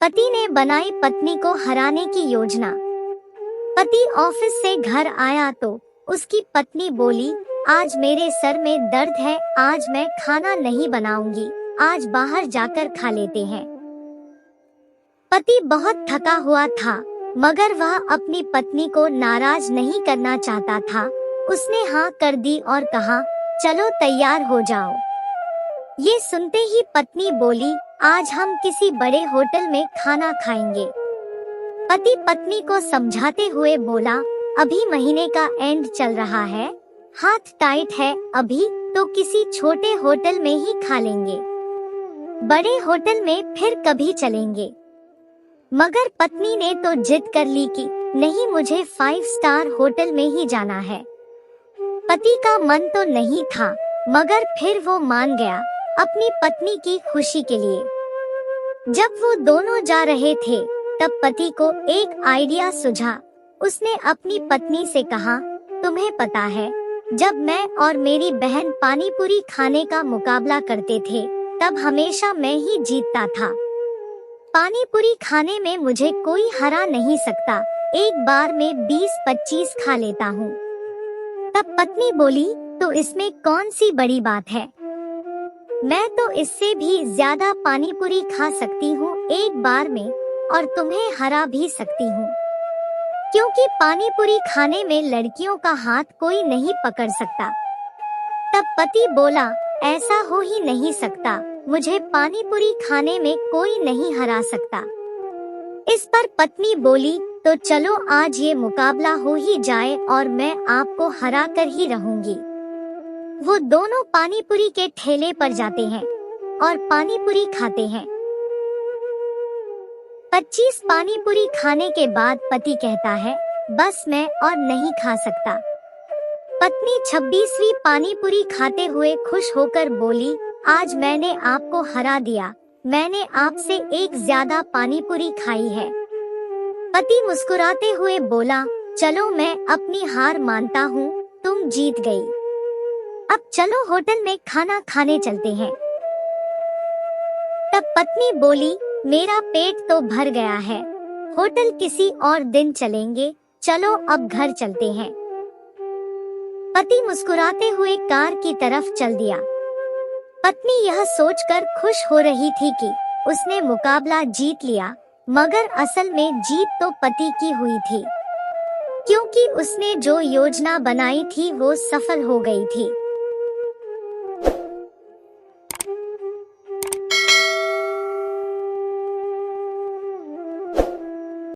पति ने बनाई पत्नी को हराने की योजना। पति ऑफिस से घर आया तो उसकी पत्नी बोली, आज मेरे सर में दर्द है, आज मैं खाना नहीं बनाऊंगी, आज बाहर जाकर खा लेते हैं। पति बहुत थका हुआ था, मगर वह अपनी पत्नी को नाराज नहीं करना चाहता था। उसने हाँ कर दी और कहा, चलो तैयार हो जाओ। ये सुनते ही पत्नी बोली, आज हम किसी बड़े होटल में खाना खाएंगे। पति पत्नी को समझाते हुए बोला, अभी महीने का एंड चल रहा है, हाथ टाइट है अभी, तो किसी छोटे होटल में ही खा लेंगे, बड़े होटल में फिर कभी चलेंगे। मगर पत्नी ने तो जिद कर ली कि नहीं, मुझे 5 स्टार होटल में ही जाना है। पति का मन तो नहीं था, मगर फिर वो मान गया अपनी पत्नी की खुशी के लिए। जब वो दोनों जा रहे थे तब पति को एक आइडिया सूझा। उसने अपनी पत्नी से कहा, तुम्हें पता है, जब मैं और मेरी बहन पानी पूरी खाने का मुकाबला करते थे तब हमेशा मैं ही जीतता था। पानी पूरी खाने में मुझे कोई हरा नहीं सकता, एक बार में 20-25 खा लेता हूँ। तब पत्नी बोली, तो इसमें कौन सी बड़ी बात है, मैं तो इससे भी ज्यादा पानी पूरी खा सकती हूँ एक बार में, और तुम्हें हरा भी सकती हूँ, क्योंकि पानी पूरी खाने में लड़कियों का हाथ कोई नहीं पकड़ सकता। तब पति बोला, ऐसा हो ही नहीं सकता, मुझे पानी पूरी खाने में कोई नहीं हरा सकता। इस पर पत्नी बोली, तो चलो आज ये मुकाबला हो ही जाए और मैं आपको हरा कर ही रहूंगी। वो दोनों पानी पूरी के ठेले पर जाते हैं और पानी पूरी खाते हैं। 25 पानी पूरी खाने के बाद पति कहता है, बस मैं और नहीं खा सकता। पत्नी 26वीं पानी पूरी खाते हुए खुश होकर बोली, आज मैंने आपको हरा दिया, मैंने आपसे एक ज्यादा पानी पूरी खाई है। पति मुस्कुराते हुए बोला, चलो मैं अपनी हार मानता हूँ, तुम जीत गई। अब चलो होटल में खाना खाने चलते हैं। तब पत्नी बोली, मेरा पेट तो भर गया है, होटल किसी और दिन चलेंगे, चलो अब घर चलते हैं। पति मुस्कुराते हुए कार की तरफ चल दिया। पत्नी यह सोचकर खुश हो रही थी कि उसने मुकाबला जीत लिया, मगर असल में जीत तो पति की हुई थी, क्योंकि उसने जो योजना बनाई थी वो सफल हो गई थी।